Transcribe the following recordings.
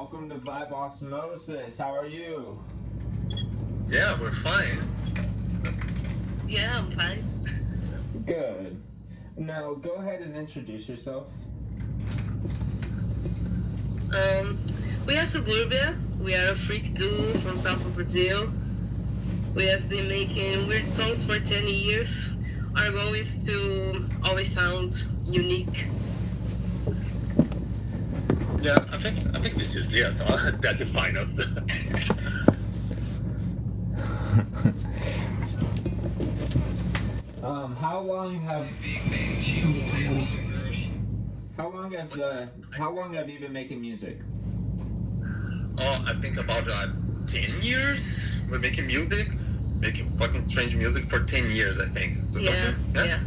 welcome to Vibe Osmosis. How are you? Yeah, we're fine. Yeah, I'm fine. Good. Now, go ahead and introduce yourself. We are Subburbia. We are a freak duo from south of Brazil. We have been making weird songs for 10 years. Our goal is to always sound unique. Yeah, I think this is it. That defines us. How long have you been making music? Oh, I think about 10 years. We're making music, making fucking strange music for 10 years. I think. Don't you? Yeah.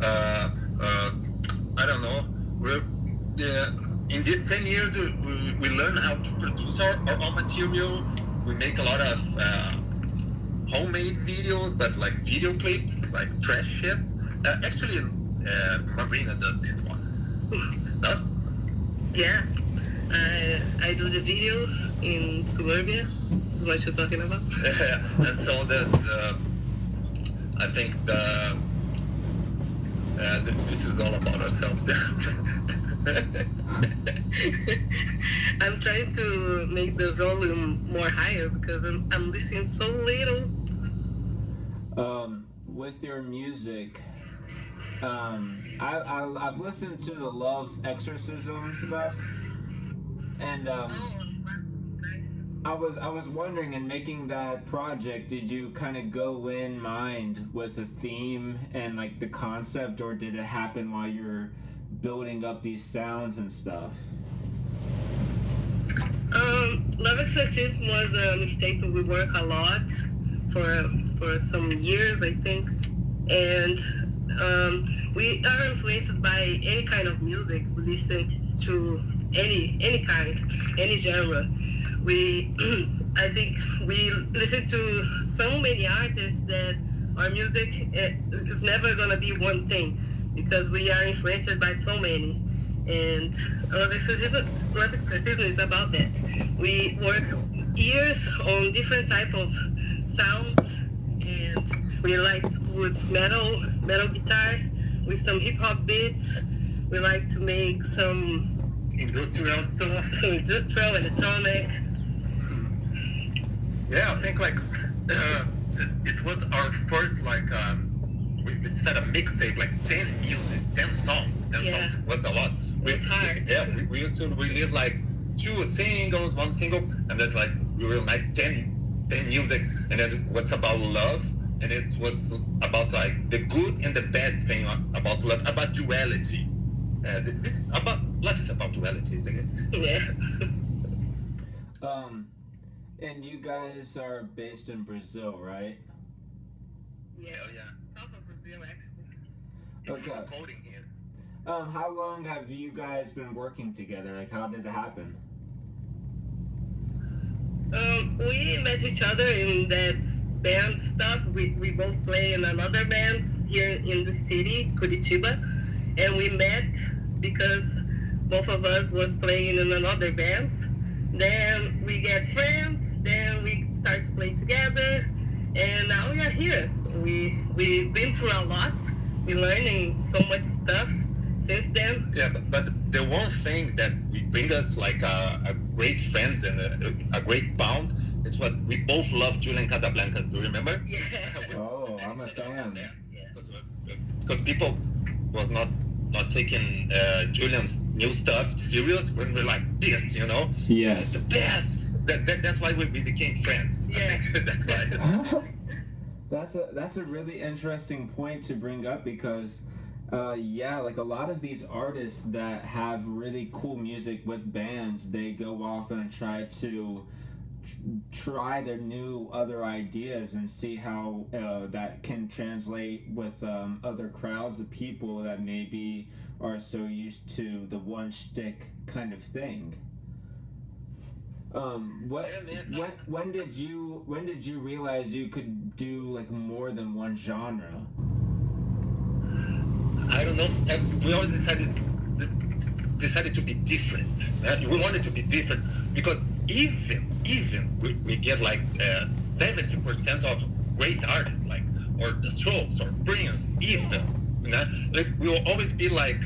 I don't know. We're in these 10 years we learn how to produce our own material. We make a lot of homemade videos, but like video clips, like trash shit. Actually, Marina does this one. No? Yeah. I do the videos in Subburbia. Is what you're talking about. And so there's, I think this is all about ourselves. I'm trying to make the volume more higher because I'm listening so little. With your music, I've listened to the Love Exorcism stuff, and I was wondering, in making that project, did you kind of go in mind with a theme and like the concept, or did it happen while you're building up these sounds and stuff? Love Exorcism was a mistake, but we work a lot for some years, I think, and we are influenced by any kind of music. We listen to any kind, any genre. I think we listen to so many artists that our music is never gonna be one thing because we are influenced by so many. And Love Exorcism is about that. We work years on different type of sounds, and we like to put metal guitars with some hip hop beats. We like to make some industrial stuff, some industrial electronic. Yeah, I think like it was our first like we set a mixtape like 10 songs. 10 songs was a lot. It's hard. Yeah, we used to release like 2 singles, 1 single, and that's like we were like 10 musics, and then what's about love, and it was about like the good and the bad thing about love, about duality. This is about life is about duality, isn't it? Yeah. And you guys are based in Brazil, right? Yeah. South of Brazil, actually. Okay. It's recording here. How long have you guys been working together? Like, how did it happen? We met each other in that band stuff. We both play in another band here in the city, Curitiba, and we met because both of us was playing in another band. Then we get friends. Then we start to play together, and now we are here. We've been through a lot. We're learning so much stuff since then. Yeah, but the one thing that we bring us like a great friends and a great bond, it's what we both love Julian Casablancas. Do you remember? Yeah. Oh, I'm a fan. Because people was not taking Julian's new stuff serious when we're like this, you know? Yes. It's the best. That's why we became friends. Yeah. I think that's why. That's a really interesting point to bring up because, like a lot of these artists that have really cool music with bands, they go off and try their new other ideas and see how that can translate with other crowds of people that maybe are so used to the one shtick kind of thing. When did you realize you could do like more than one genre? I don't know. We always decided decided to be different. We wanted to be different because even we get like 70% of great artists, like or the Strokes or Prince, even. You know, like we will always be like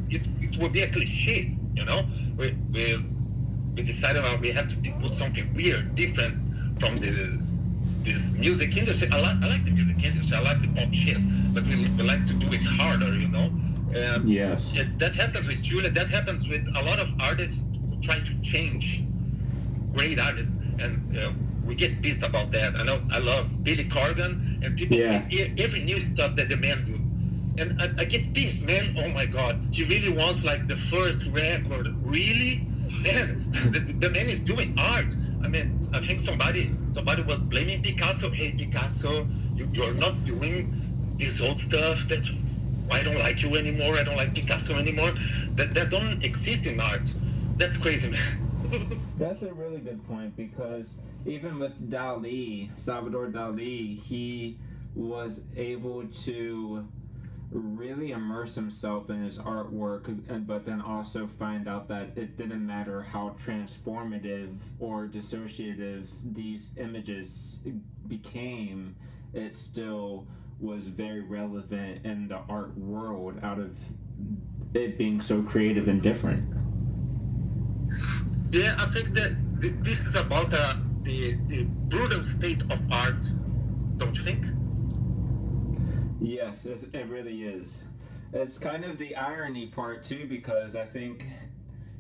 it will be a cliche, you know. We decided we have to put something weird, different from this music industry. I like the music industry. I like the pop shit, but we like to do it harder, you know. Yes. That happens with Julia. That happens with a lot of artists who try to change great artists, and we get pissed about that. I love Billy Corgan, and people every new stuff that the man do. And I get pissed, man. Oh my God, he really wants like the first record, really? Man, the man is doing art. I mean, I think somebody was blaming Picasso. Hey, Picasso, you're not doing this old stuff. That's I don't like you anymore. I don't like Picasso anymore. That don't exist in art. That's crazy, man. That's a really good point, because even with Dali, Salvador Dali, he was able to really immerse himself in his artwork, but then also find out that it didn't matter how transformative or dissociative these images became, it still was very relevant in the art world out of it being so creative and different. Yeah, I think that this is about the brutal state of art, don't you think? Yes, it really is. It's kind of the irony part too, because I think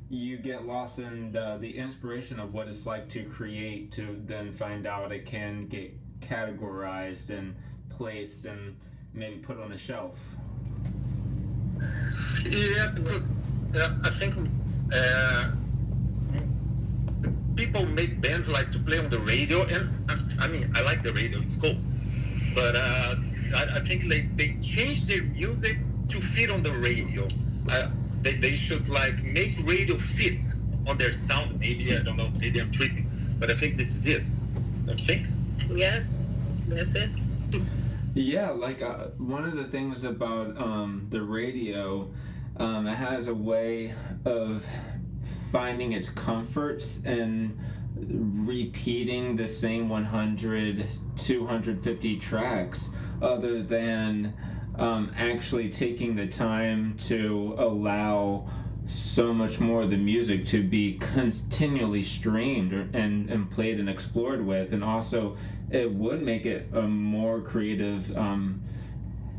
you get lost in the inspiration of what it's like to create, to then find out it can get categorized and placed and maybe put on a shelf. Yeah, because I think people make bands like to play on the radio, and I mean, I like the radio, it's cool, but I think like they change their music to fit on the radio. They should like make radio fit on their sound. Maybe, I don't know, maybe I'm tripping, but I think this is it. Don't you think? Yeah, that's it. Yeah, like one of the things about the radio, it has a way of finding its comforts and repeating the same 100, 250 tracks, other than actually taking the time to allow so much more of the music to be continually streamed and played and explored with. And also it would make it a more creative,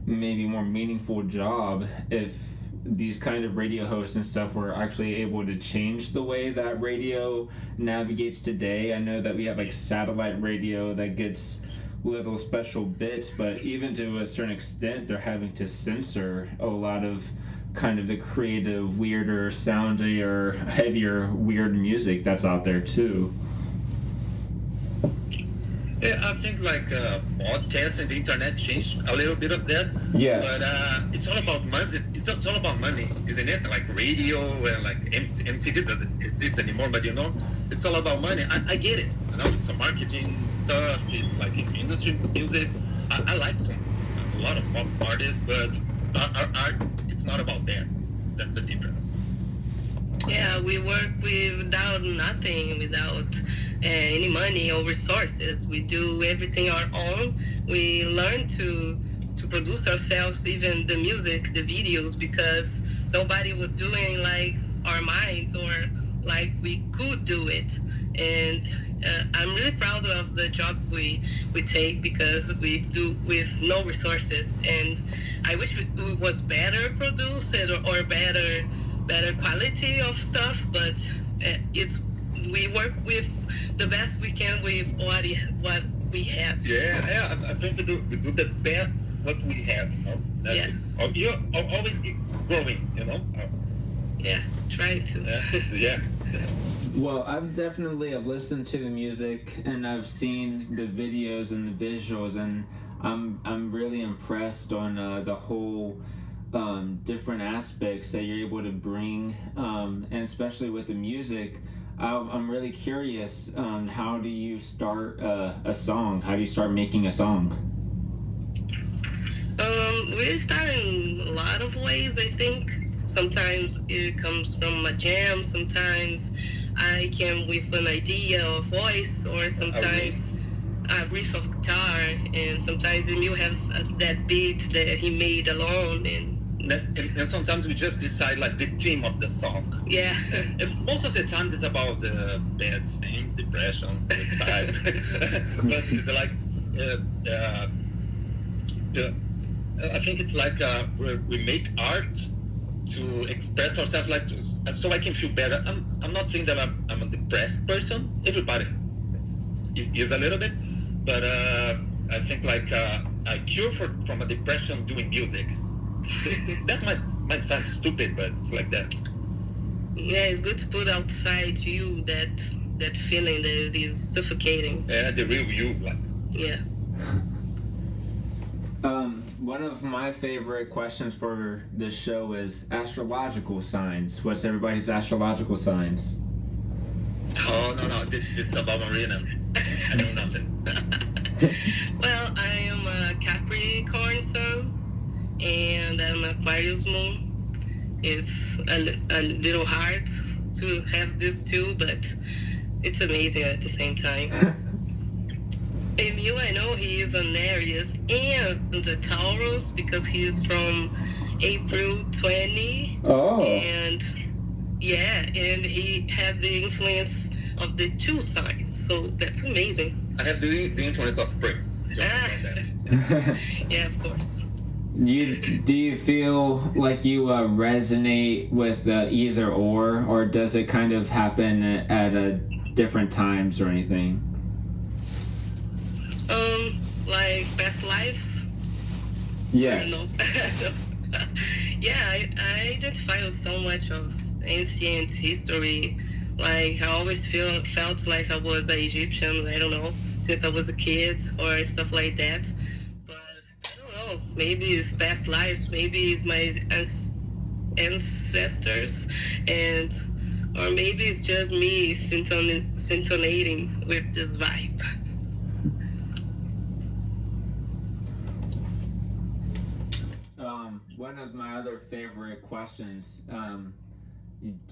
maybe more meaningful job if these kind of radio hosts and stuff were actually able to change the way that radio navigates today. I know that we have like satellite radio that gets little special bits, but even to a certain extent they're having to censor a lot of kind of the creative, weirder, soundier, heavier, weird music that's out there too. Yeah, I think like podcasts and the internet changed a little bit of that. Yes. But it's all about money. It's all about money, isn't it? Like radio and like MTV doesn't exist anymore, but you know, it's all about money. I get it. You know, it's a marketing stuff. It's like in industry music. I like a lot of pop artists, but our art, it's not about that. That's the difference. Yeah, we work without nothing, without any money or resources. We do everything our own. We learn to produce ourselves, even the music, the videos, because nobody was doing like our minds or like we could do it. And I'm really proud of the job we take, because we do with no resources. And I wish it was better produced or better quality of stuff, but we work with the best we can with what we have. Yeah, I think we do the best what we have. You know? You're always keep growing, you know. Yeah, trying to. Yeah. Well, I've listened to the music and I've seen the videos and the visuals, and I'm really impressed on the whole different aspects that you're able to bring, and especially with the music. I'm really curious, how do you start a song? How do you start making a song? We start in a lot of ways, I think. Sometimes it comes from a jam. Sometimes I came with an idea or voice, or sometimes a riff of guitar, and sometimes Emil has that beat that he made alone, and sometimes we just decide like the theme of the song. Yeah. And most of the time it's about bad things, depression, suicide. But it's like I think it's like we make art to express ourselves, like so I can feel better. I'm not saying that I'm a depressed person. Everybody is a little bit, but I think like a cure from a depression doing music. That might sound stupid, but it's like that. Yeah, it's good to put outside you that feeling that is suffocating. Yeah, the real you, like. Yeah. One of my favorite questions for this show is astrological signs. What's everybody's astrological signs? Oh, no, this is about Marina. I know nothing. Well, I am a Capricorn sun, and I'm Aquarius moon. It's a little hard to have this too, but it's amazing at the same time. Emil, I know he is an Aries and a Taurus because he's from April 20. Oh. And yeah, and he has the influence of the two signs, so that's amazing. I have the influence of Prince. Yeah, of course. Do you feel like you resonate with either or does it kind of happen at different times or anything? Like past lives? Yes. I don't know. Yeah, I identify with so much of ancient history. Like, I always felt like I was an Egyptian, I don't know, since I was a kid or stuff like that. But I don't know, maybe it's past lives, maybe it's my ancestors, or maybe it's just me syntonating with this vibe. One of my other favorite questions,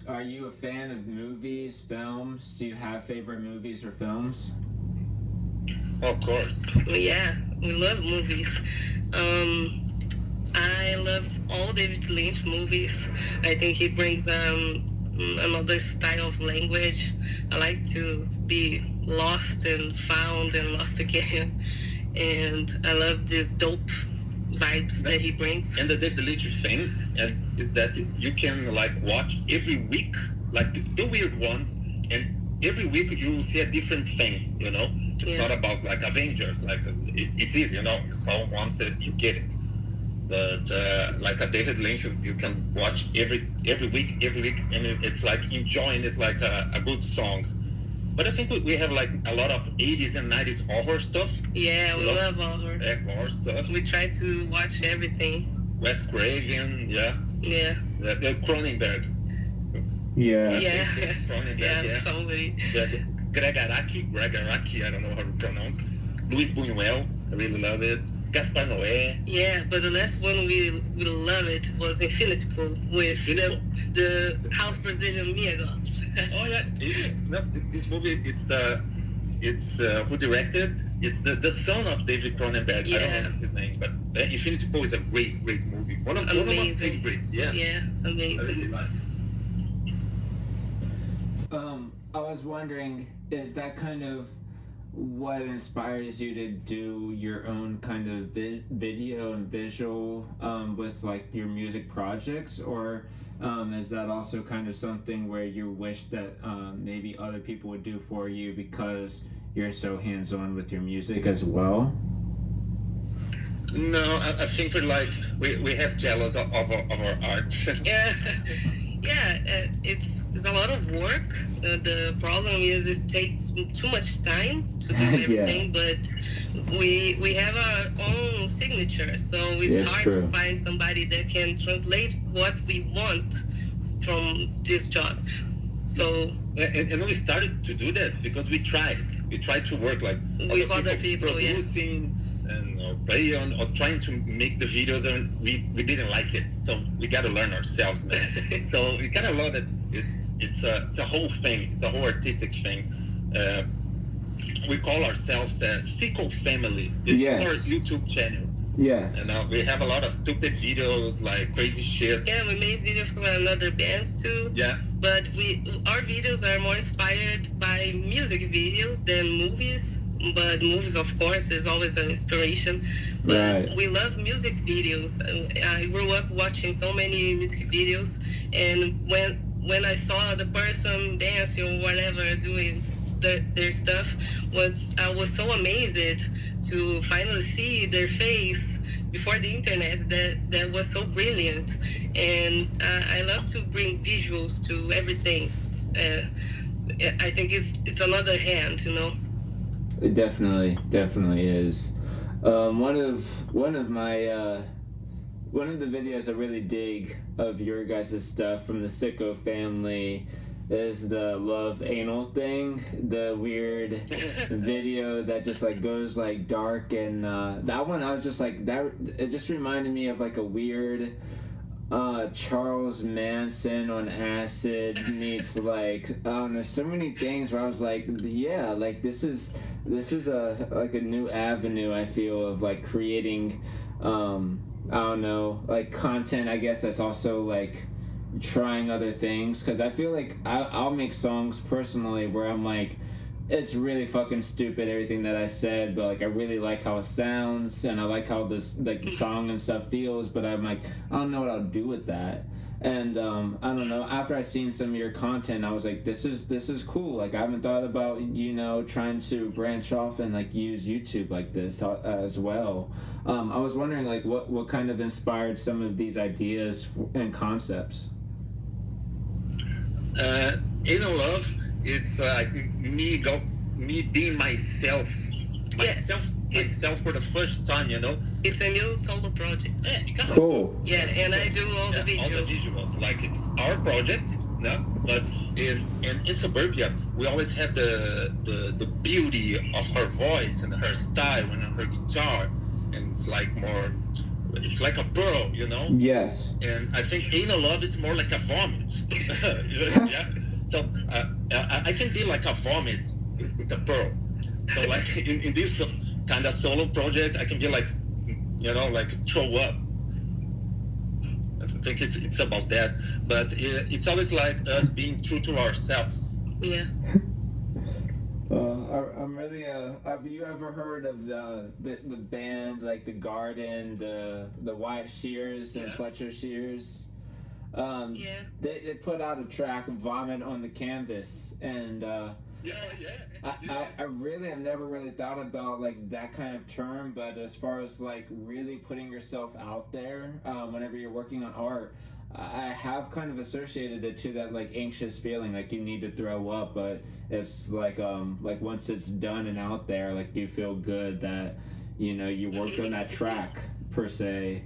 are you a fan of movies, films? Do you have favorite movies or films? Of course. Yeah, we love movies. I love all David Lynch movies. I think he brings another style of language. I like to be lost and found and lost again. And I love this dope vibes that he brings. And the David Lynch thing is that you can like watch every week, like the weird ones, and every week you will see a different thing, you know? It's not about like Avengers, like it's easy, you know? You saw once, you get it. But like a David Lynch, you can watch every week, and it's like enjoying it like a good song. But I think we have like a lot of 80s and 90s horror stuff. Yeah, we love horror. Yeah, horror stuff. We try to watch everything. Wes Craven, yeah. Yeah. Cronenberg. Yeah. Yeah. Cronenberg, yeah, totally. Greg Araki, I don't know how to pronounce. Luis Buñuel, I really love it. Gaspar Noé. Yeah, but the last one we love it was Infinity Pool with the half Brazilian Miyago. Oh yeah, this movie it's who directed? It's the son of David Cronenberg. Yeah. I don't know his name, but Infinity Pool is a great movie. One of my favorites. Yeah. Yeah, amazing. I really like it. I was wondering, is that kind of what inspires you to do your own kind of video and visual with like your music projects, or is that also kind of something where you wish that maybe other people would do for you because you're so hands-on with your music as well? No, I think we have jealous of our art. Yeah, it's a lot of work. The problem is it takes too much time to do everything, but we have our own signature, so it's hard to find somebody that can translate what we want from this job. So and we started to do that because we tried to work like with other people producing and play on or trying to make the videos, and we didn't like it, so we got to learn ourselves, man. So we kind of love it. It's a whole thing. It's a whole artistic thing. We call ourselves Sicko Family. It's our YouTube channel. Yes. And we have a lot of stupid videos, like crazy shit. Yeah, we made videos for another bands too. Yeah. But our videos are more inspired by music videos than movies. But movies, of course, is always an inspiration. But we love music videos. I grew up watching so many music videos, and when I saw the person dancing or whatever doing their stuff, I was so amazed to finally see their face before the internet. That was so brilliant, and I love to bring visuals to everything. I think it's another hand, you know. It definitely is. One of the videos I really dig of your guys' stuff from the Sicko family is the love anal thing, the weird video that just like goes like dark, and that one I was just like that. It just reminded me of like a weird Charles Manson on acid meets like I don't know, so many things where I was like, yeah, like this is a new avenue I feel of like creating I don't know, like content, I guess, that's also like trying other things, because I feel like I'll make songs personally where I'm like, it's really fucking stupid everything that I said, but like I really like how it sounds and I like how this like the song and stuff feels, but I'm like, I don't know what I'll do with that. And I don't know, after I seen some of your content, I was like, this is cool. Like I haven't thought about, you know, trying to branch off and like use YouTube like this as well. I was wondering like what kind of inspired some of these ideas and concepts. In a love, it's like me being myself for the first time, you know. It's a new solo project. Yeah, cool. Yeah, and I do all the visuals. All the visuals, like it's our project, yeah. But in Subburbia, we always have the beauty of her voice and her style and her guitar, and it's like a pearl, you know. Yes. And I think anal love, it's more like a vomit. Yeah. So I can be like a vomit with a pearl. So like in this kind of solo project, I can be like, you know, like throw up. I think it's about that, but it's always like us being true to ourselves. Yeah. I'm really. Have you ever heard of the band like the Garden, the Wyatt Shears and Fletcher Shears? Yeah. They put out a track, "Vomit on the Canvas," and I really have never really thought about like that kind of term, but as far as like really putting yourself out there, whenever you're working on art, I have kind of associated it to that like anxious feeling, like you need to throw up, but it's like once it's done and out there, like you feel good that, you know, you worked on that track per se.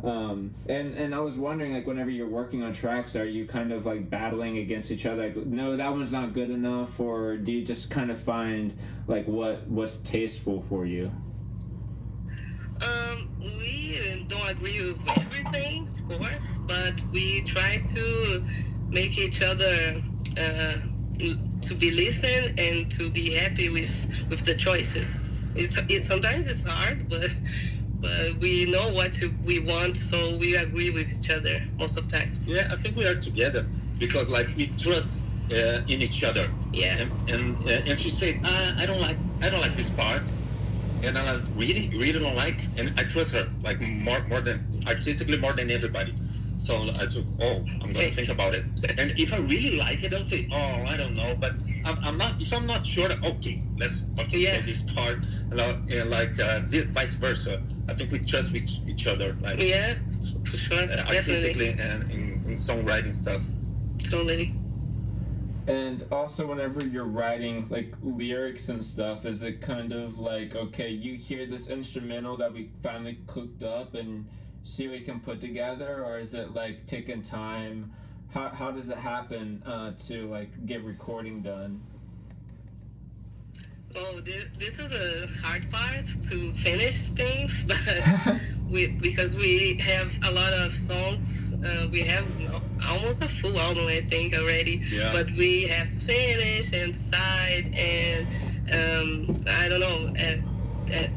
And I was wondering, like, whenever you're working on tracks, are you kind of like battling against each other, like, no, that one's not good enough, or do you just kind of find like what's tasteful for you? We don't agree with everything, of course, but we try to make each other to be listened and to be happy with the choices. Sometimes it's hard, but we know what we want, so we agree with each other most of the times. Yeah, I think we are together because like we trust in each other. Yeah. And she said, I don't like this part, and I really don't like, and I trust her like more than artistically, more than everybody. So I took, I'm gonna think about it, and if I really like it, I'll say, I don't know, but I'm not. If I'm not sure, okay, let's say this part, and like vice versa. I think we trust each other, like for sure, artistically and in songwriting stuff. Totally. And also, whenever you're writing like lyrics and stuff, is it kind of like, okay, you hear this instrumental that we finally cooked up and see what we can put together, or is it like taking time? How does it happen to like get recording done? Oh, this is a hard part to finish things, but because we have a lot of songs, we have almost a full album, I think, already. Yeah. But we have to finish and decide, and I don't know,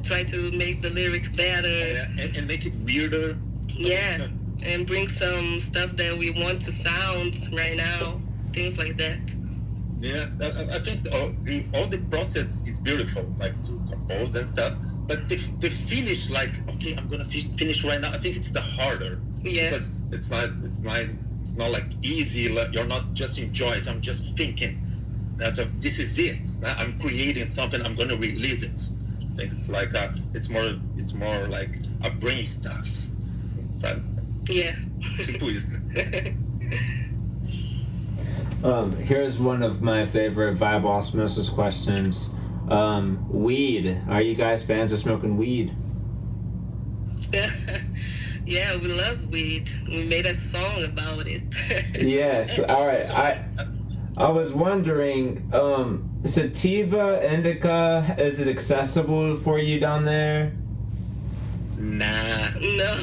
try to make the lyric better. And make it weirder. Yeah, and bring some stuff that we want to sound right now, things like that. Yeah, I think all the process is beautiful, like to compose and stuff. But the finish, like, okay, I'm gonna finish right now. I think it's the harder. Yeah. Because it's not like easy. Like, you're not just enjoy it. I'm just thinking that this is it. I'm creating something. I'm gonna release it. I think it's like it's more like a brain stuff. So, yeah. tipo isso. Here's one of my favorite Vibe Osmosis questions. Weed. Are you guys fans of smoking weed? Yeah, we love weed. We made a song about it. Yes. All right. I was wondering, sativa, indica, is it accessible for you down there? Nah. No.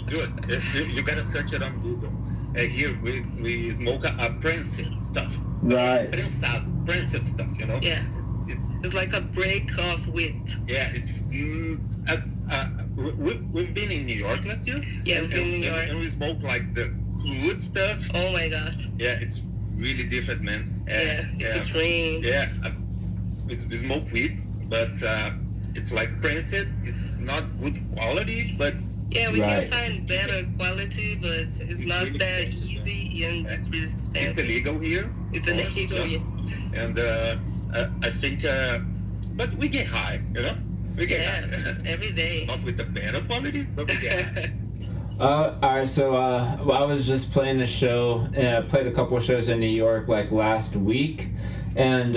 Do it. You gotta search it on Google. Here we smoke a prensed stuff. Right. Prensed stuff, you know? Yeah. It's like a break of weed. Yeah, it's... we've been in New York last year. Yeah, we've been in New York. And we smoke like the wood stuff. Oh my god. Yeah, it's really different, man. It's a dream. Yeah, we smoke weed, but it's like prensed. It's not good quality, but... Yeah, we Right. can find better quality, but it's not really that expensive, easy, and it's really It's expensive. illegal here. It's illegal, yeah. And I think, but we get high, you know? We get high. Every day. Not with the better quality, but we get high. Alright, so I was just playing a show, played a couple of shows in New York like last week, and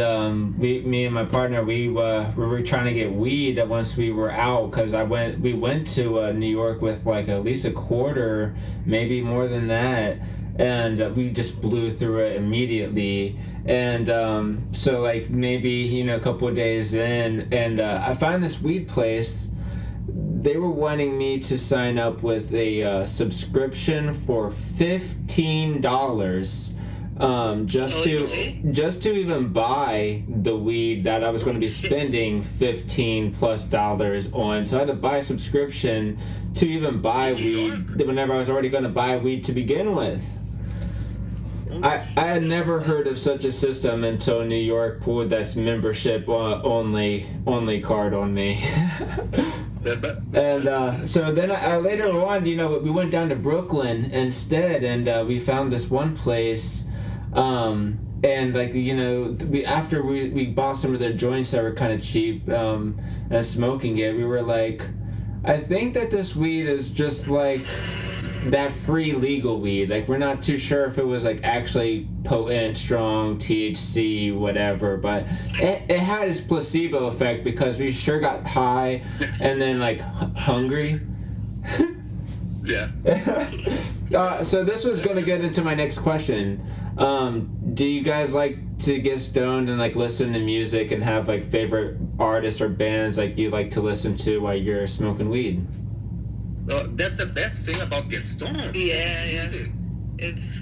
me and my partner, we were trying to get weed once we were out, because we went to New York with like at least a quarter, maybe more than that, and we just blew through it immediately. And so like maybe a couple of days in, and I found this weed place. They were wanting me to sign up with a subscription for $15, just to even buy the weed that I was going to be spending $15+ on. So I had to buy a subscription to even buy weed whenever I was already going to buy weed to begin with. I had never heard of such a system until New York pulled that membership only card on me. And so then I later on, we went down to Brooklyn instead, and we found this one place, and like after we bought some of their joints that were kind of cheap, and smoking it, we were like, I think that this weed is just like that free legal weed. Like, we're not too sure if it was like actually potent, strong, THC, whatever, but it had its placebo effect, because we sure got high and then like hungry. Yeah. So this was going to get into my next question. Do you guys like to get stoned and like listen to music and have like favorite artists or bands like you like to listen to while you're smoking weed? That's the best thing about Get Stoned. Yeah. It's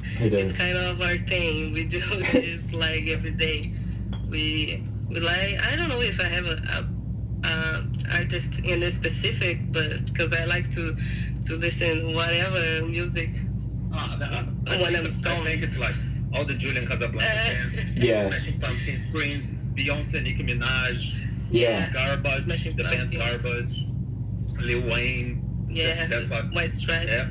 kind of our thing. We do this like every day. We like, I don't know if I have a artist in a specific, but because I like to listen whatever music when I'm stoned. I think it's like all the Julian Casablanca bands. Yeah. Smashing Pumpkins, Prince, Beyonce, Nicki Minaj. Yeah. Garbage, Smashing the band Pumpkins. Garbage. Lil Wayne. Yeah, that's what. White Stripes. Yeah,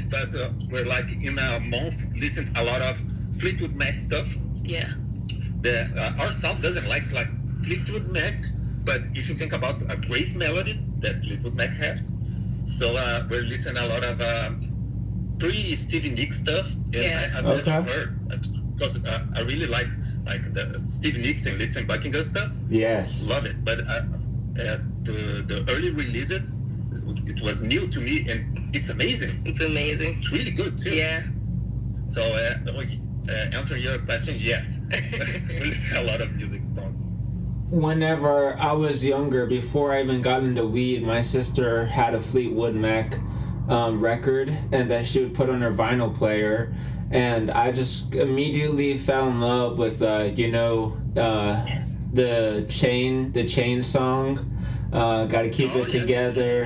but we're like in a month listen to a lot of Fleetwood Mac stuff. Yeah. Our sound doesn't like Fleetwood Mac, but if you think about great melodies that Fleetwood Mac has, so we're listening a lot of pre-Stevie Nicks stuff. And Yeah. I've never heard, because I really like the Stevie Nicks and Little Buckingham stuff. Yes. Love it, but the early releases, it was new to me, and it's amazing. It's amazing. It's really good too. Yeah. So answering your question, yes. We listen a lot of music stuff. whenever I was younger, before I even got into weed, my sister had a Fleetwood Mac record, and that she would put on her vinyl player, and I just immediately fell in love with the chain song, Gotta Keep It Together.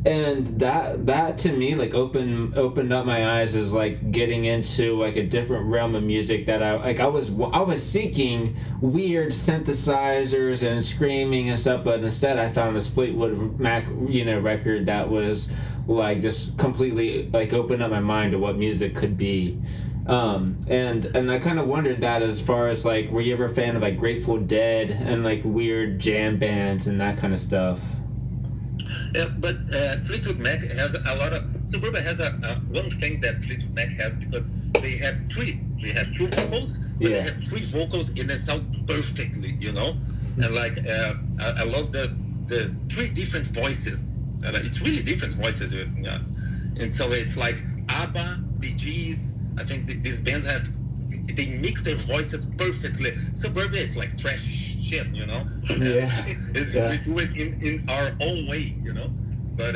And that to me like opened up my eyes as like getting into like a different realm of music that I was seeking weird synthesizers and screaming and stuff, but instead I found this Fleetwood Mac record that was like just completely like opened up my mind to what music could be. And I kind of wondered that as far as like, were you ever a fan of like Grateful Dead and like weird jam bands and that kind of stuff? Yeah, but Fleetwood Mac has a lot of. Subburbia has a one thing that Fleetwood Mac has, because they have three. They have two vocals, but they have three vocals and they sound perfectly, And like I love the three different voices. It's really different voices, and so it's like ABBA, Bee Gees. I think these bands they mix their voices perfectly. Subburbia, it's like trash shit, Yeah. We do it in our own way, But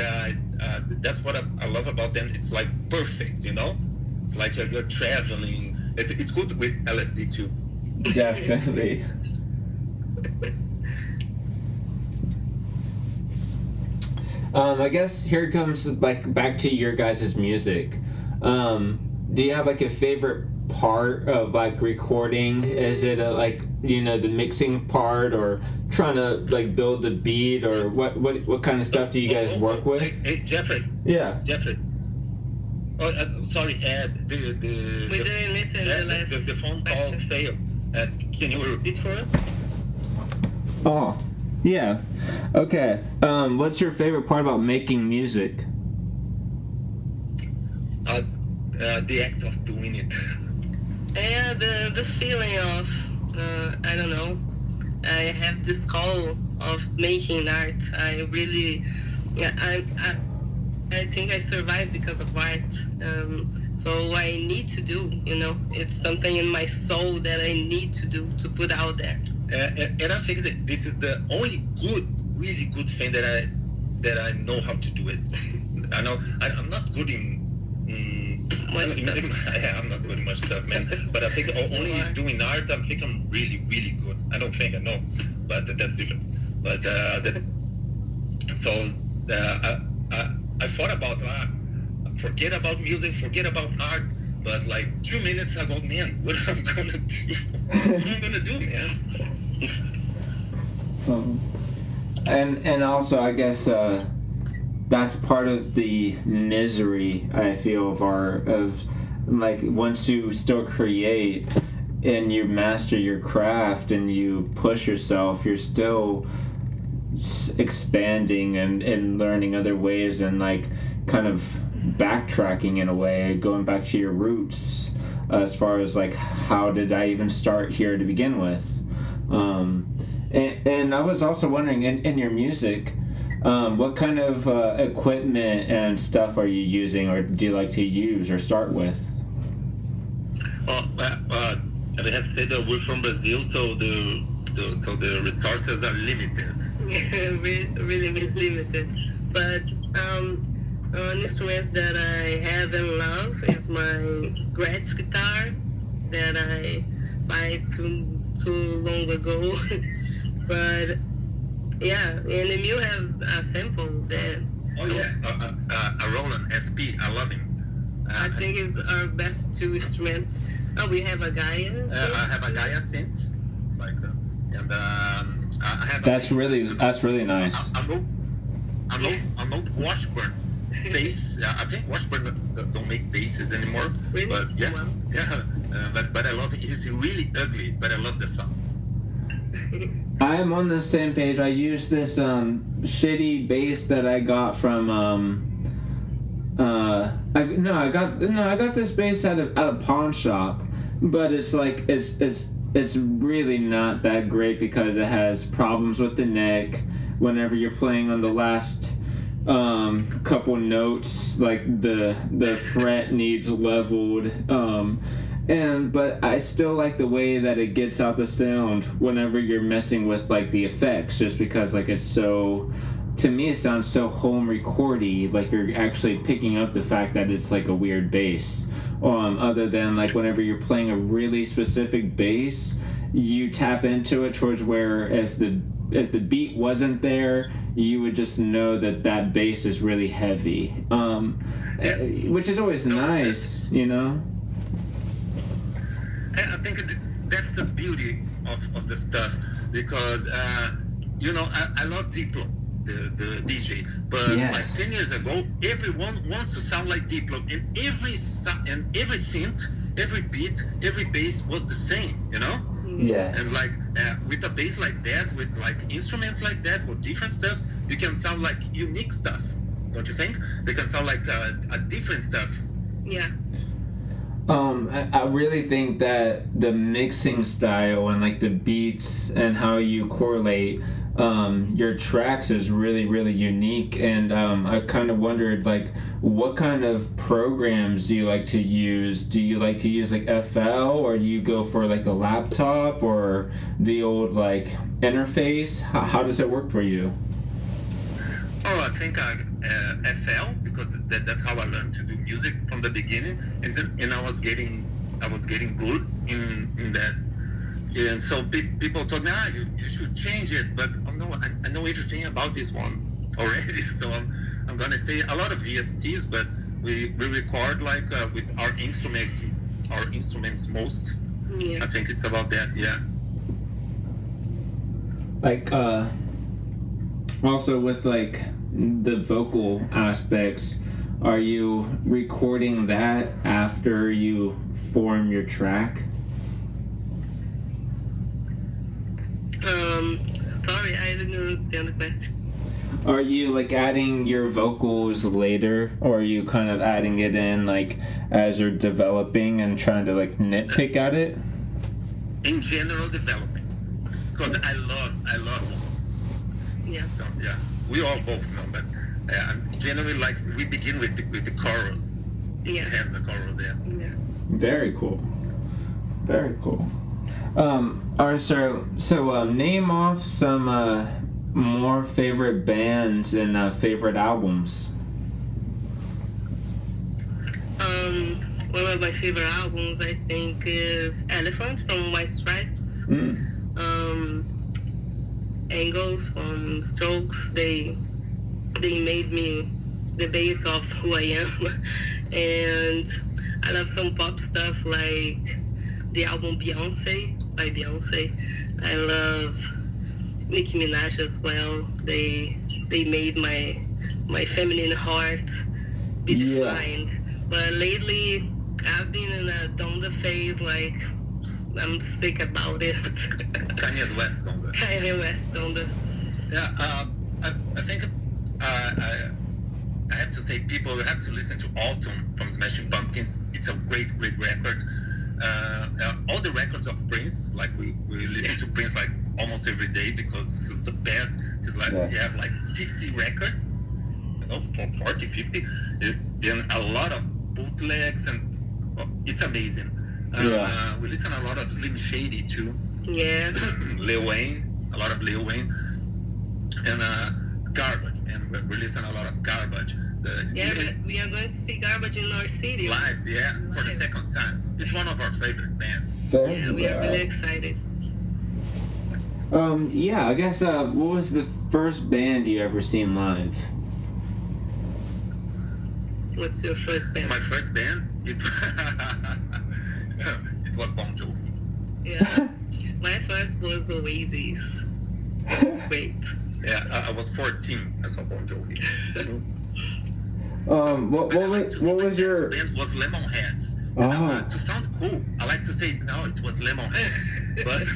that's what I love about them. It's like perfect, It's like you're traveling. It's good with LSD too. Definitely. I guess here comes like back to your guys' music. Do you have like a favorite part of like recording? Is it the mixing part, or trying to like build the beat, or what kind of stuff do you guys work with? Hey, Jeffrey. Yeah. Jeffrey. Oh, sorry, we didn't listen to the last the phone call question. failed. Can you repeat for us? Oh, yeah. Okay. What's your favorite part about making music? The act of doing it. Yeah, the feeling of I don't know. I have this call of making art. I really, I think I survived because of art. So I need to do. It's something in my soul that I need to do, to put out there. And I think that this is the only really good thing that I know how to do it. I know I'm not good in. I'm not good in much stuff, man. But I think only doing art, I think I'm really, really good. I don't think I know, but that's different. But I thought about forget about music, forget about art. But like 2 minutes ago, man, what am I gonna do? What am I gonna do, man? And also, I guess that's part of the misery I feel of like once you still create and you master your craft and you push yourself, you're still expanding and learning other ways and like kind of backtracking in a way, going back to your roots as far as like how did I even start here to begin with. And I was also wondering in your music, what kind of equipment and stuff are you using, or do you like to use or start with? I have to say that we're from Brazil, so the resources are limited. really limited. But an instrument that I have and love is my scratch guitar that I bought too long ago. But yeah, and Emil has a sample that. Oh yeah, a Roland SP. I love him. I think it's our best two instruments. Oh, we have a Gaia. I have a Gaia synth, and I have. That's really nice. I'm not Washburn bass. I think Washburn don't make basses anymore. Really? But yeah, Wow. yeah. But I love it. It's really ugly, but I love the sound. I am on the same page. I use this shitty bass that I got from I got this bass at a pawn shop, but it's like it's really not that great because it has problems with the neck whenever you're playing on the last couple notes, like the fret needs leveled, But I still like the way that it gets out the sound whenever you're messing with like the effects, just because like it's so, to me it sounds so home recordy, like you're actually picking up the fact that it's like a weird bass. Other than like whenever you're playing a really specific bass, you tap into it towards where if the beat wasn't there, you would just know that that bass is really heavy, which is always nice, you know. I think that's the beauty of the stuff, because I love Diplo, the DJ, but Yes. like 10 years ago, everyone wants to sound like Diplo, and every synth, every beat, every bass was the same, you know. Yes. And like with a bass like that, with like instruments like that, with different stuffs, you can sound like unique stuff, don't you think? They can sound like a different stuff. Yeah. I really think that the mixing style and like the beats and how you correlate your tracks is really, really unique. And I kind of wondered, like, what kind of programs do you like to use? Do you like to use like FL, or do you go for like the laptop or the old like interface? How does it work for you? Oh, I think FL, because that's how I learned to do music from the beginning, and I was getting good in that. And so people told me, you should change it, but I know everything about this one already, so I'm gonna stay a lot of VSTs, but we record like with our instruments most. Yeah. I think it's about that, yeah. Like also with like the vocal aspects, are you recording that after you form your track? Sorry, I didn't understand the question. Are you like adding your vocals later, or are you kind of adding it in like as you're developing and trying to like nitpick at it? In general, developing, because I love vocals. Yeah. So yeah, we all both know, but generally, like, we begin with the chorus. Yeah. It has the chorus, yeah. Yeah. Very cool. Very cool. Alright, so name off some more favorite bands and favorite albums. One of my favorite albums, I think, is Elephant from White Stripes. Angles from Strokes. They made me the base of who I am. And I love some pop stuff like the album Beyonce by Beyonce. I love Nicki Minaj as well. They made my feminine heart be defined. But lately, I've been in a Donda phase. Like, I'm sick about it. Kanye's West Donda. Kanye West Donda. Yeah, I think I have to say, people have to listen to Autumn from Smashing Pumpkins. It's a great record. All the records of Prince, like we listen to Prince like almost every day, because it's the best. It's like we have like 50 records, 40, 50, and a lot of bootlegs, and it's amazing. We listen a lot of Slim Shady too. Yeah. Lil Wayne, a lot of Lil Wayne, and Garbage, and we listen a lot of Garbage. We are going to see Garbage in our city. Live, for the second time. It's one of our favorite bands. We are really excited. I guess, what was the first band you ever seen live? What's your first band? My first band? It was Bon Jovi. Yeah. My first was Oasis. It's great. Yeah, I was 14. I saw Bon Jovi. What was your... band was Lemonheads. To sound cool, I like to say, no, it was Lemonheads. But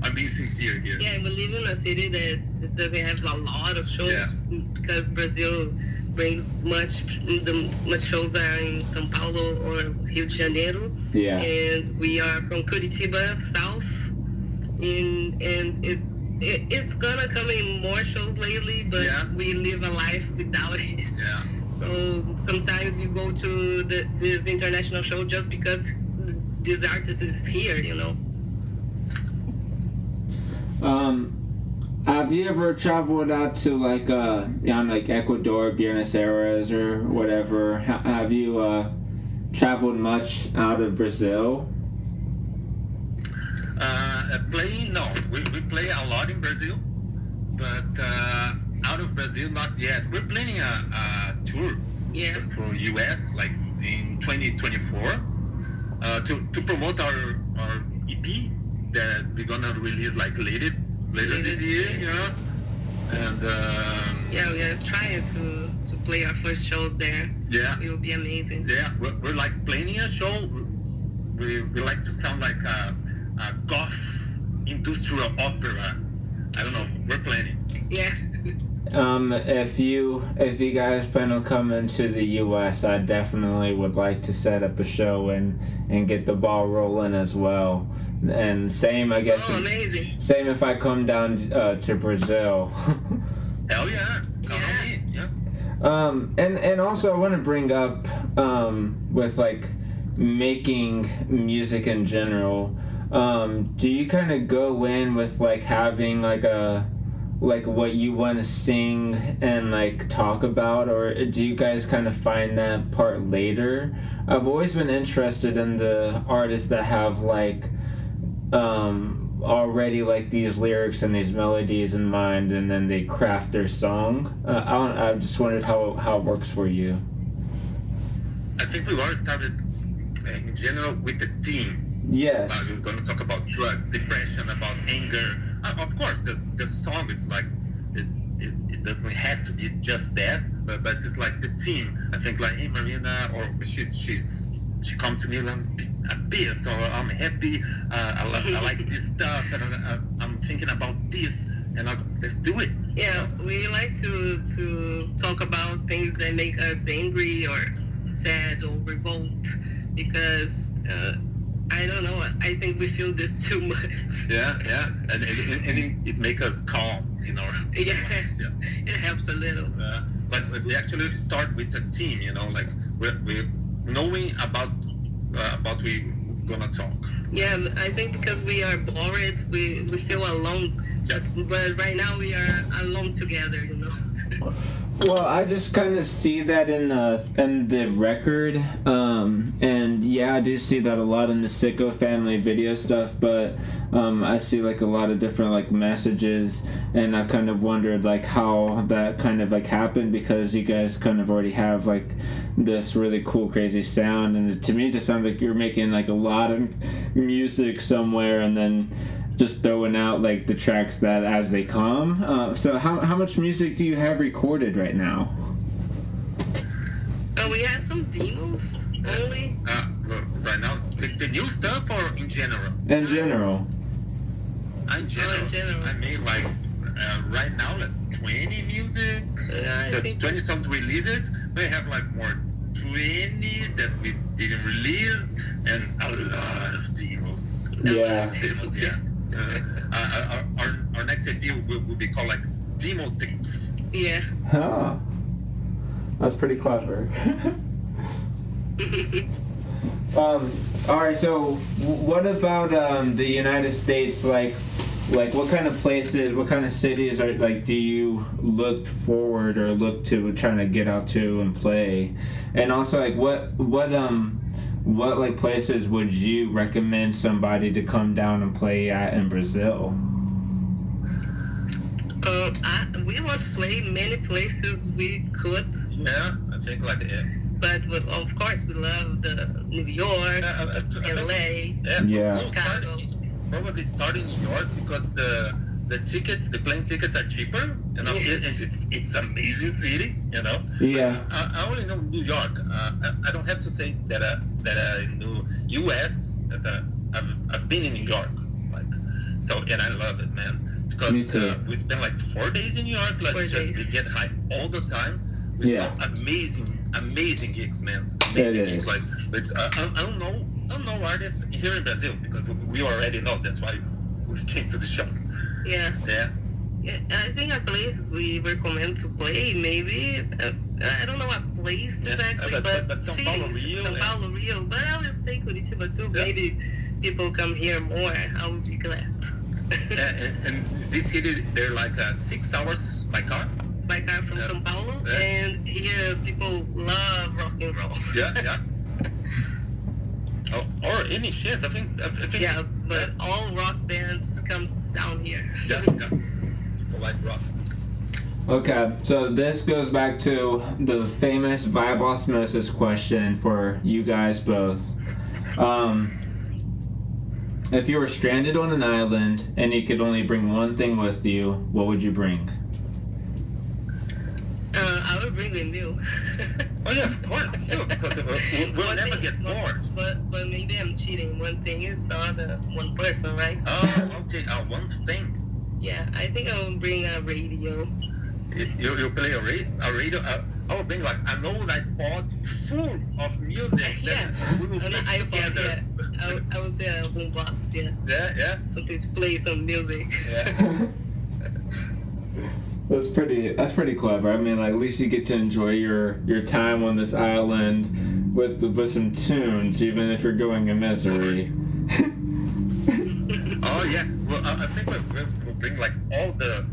I'm being sincere here. Yeah, we live in a city that doesn't have a lot of shows, because Brazil brings much shows are in São Paulo or Rio de Janeiro. Yeah. And we are from Curitiba, South. And it's gonna come in more shows lately, but we live a life without it. Yeah. So sometimes you go to this international show just because this artist is here, you know. Have you ever traveled out to like like Ecuador, Buenos Aires, or whatever? Have you traveled much out of Brazil? Playing, no. We play a lot in Brazil, but out of Brazil, not yet. We're planning a tour for US, like in 2024, to promote our EP that we're gonna release like later this year, you know. And we are trying to play our first show there. Yeah, it will be amazing. Yeah, we're like planning a show. We like to sound like a goth industrial opera. I don't know. We're planning. Yeah. If you guys plan on coming to the U.S., I definitely would like to set up a show and get the ball rolling as well. And same, I guess. Oh, amazing. Same if I come down to Brazil. Hell yeah. Yeah. And also I want to bring up with like making music in general. Do you kind of go in with like having like what you want to sing and like talk about, or do you guys kind of find that part later? I've always been interested in the artists that have like already like these lyrics and these melodies in mind, and then they craft their song. I just wondered how it works for you. I think we already started in general with the theme. Yes. We're going to talk about drugs, depression, about anger. Of course, the song, it's like, it doesn't have to be just that, but it's like the theme. I think like, hey, Marina, or she come to me like, I'm pissed, or I'm happy, I like this stuff, and I'm thinking about this, and let's do it. Yeah, we like to talk about things that make us angry or sad or revolt, because I don't know, I think we feel this too much. Yeah, and it makes us calm, you know. Yeah, it helps a little. But we actually start with a team, you know, like we're knowing about we gonna talk. Yeah, I think because we are bored, we feel alone. Yeah. But right now we are alone together, you know. Well, I just kind of see that in the record, and yeah, I do see that a lot in the Sicko family video stuff. But I see like a lot of different like messages, and I kind of wondered like how that kind of like happened, because you guys kind of already have like this really cool, crazy sound, and to me, it just sounds like you're making like a lot of music somewhere, and then just throwing out like the tracks that as they come. So how much music do you have recorded right now? We have some demos only. Right now, the new stuff, or in general? In general. In general. I mean, like right now, like 20 music, 20 songs released. We have like more 20 that we didn't release, and a lot of demos. Yeah. Yeah. Our next EP will be called like demo tapes. Yeah. Huh. That's pretty clever. All right. So, what about the United States? Like what kind of places, what kind of cities are like? Do you look forward or look to trying to get out to and play? And also, like what like places would you recommend somebody to come down and play at in Brazil? We want to play many places we could. Yeah, I think like But of course, we love the New York, LA, Chicago. Probably start in New York, because the plane tickets are cheaper, you know, and it's amazing city, you know. Yeah. I only know New York. I don't have to say that I know U.S. That I've been in New York, like, so, and I love it, man. Because we spend like 4 days in New York, like we get high all the time. We saw amazing gigs, man. Amazing gigs. Like, but I don't know artists here in Brazil, because we already know. That's why we came to the shows. Yeah. Yeah. Yeah, I think a place we recommend to play, maybe. I don't know what place exactly, but São Paulo, Rio. São Paulo, Rio. But I would say Curitiba number 2. Maybe people come here more. I would be glad. And this city, they're like 6 hours by car. By car from São Paulo, and here people love rock and roll. Yeah. Or any shit. I think. Yeah, but all rock bands come down here. Yeah. People like rock. Okay, so this goes back to the famous Vibe Osmosis question for you guys both. If you were stranded on an island and you could only bring one thing with you, what would you bring? I would bring a meal. Oh yeah, of course, too, because we'll never get bored. But maybe I'm cheating. One thing is not one person, right? Oh, okay. One thing. Yeah, I think I will bring a radio. You play a radio? I will bring like an old iPod full of music. Yeah, we will an mix iPod. together. Yeah, I would say a boombox. Yeah. Yeah. Something to play some music. Yeah. That's pretty clever. I mean, like, at least you get to enjoy your time on this island with some tunes, even if you're going in misery. Oh yeah. Well, I think we'll bring like all the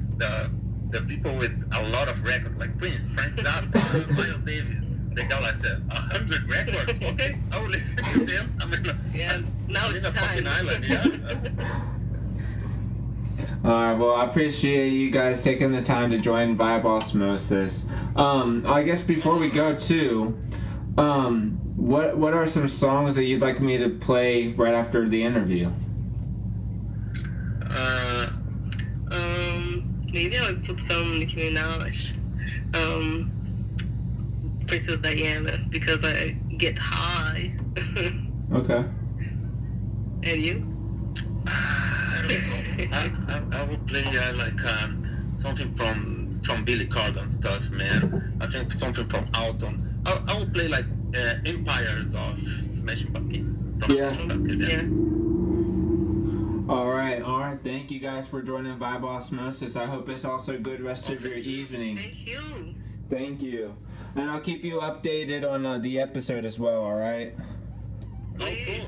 people with a lot of records, like Prince, Frank Zappa, Miles Davis. They got like 100 records. Okay, I will listen to them. I mean, now I'm it's in a time. fucking island. Yeah. Alright, well, I appreciate you guys taking the time to join Vibe Osmosis. I guess before we go too, what are some songs that you'd like me to play right after the interview? Maybe I would put some Nicki Minaj, Princess Diana, because I get high. Okay. And you? I will play like something from Billy Corgan stuff, man. I think something from Alton. I will play like Empires of Smashing Pumpkins. Smashing Pumpkins, Yeah. All right. Thank you guys for joining Vibe Osmosis. I hope it's also a good rest of your evening. Thank you. Thank you. And I'll keep you updated on the episode as well, all right? Oh, cool.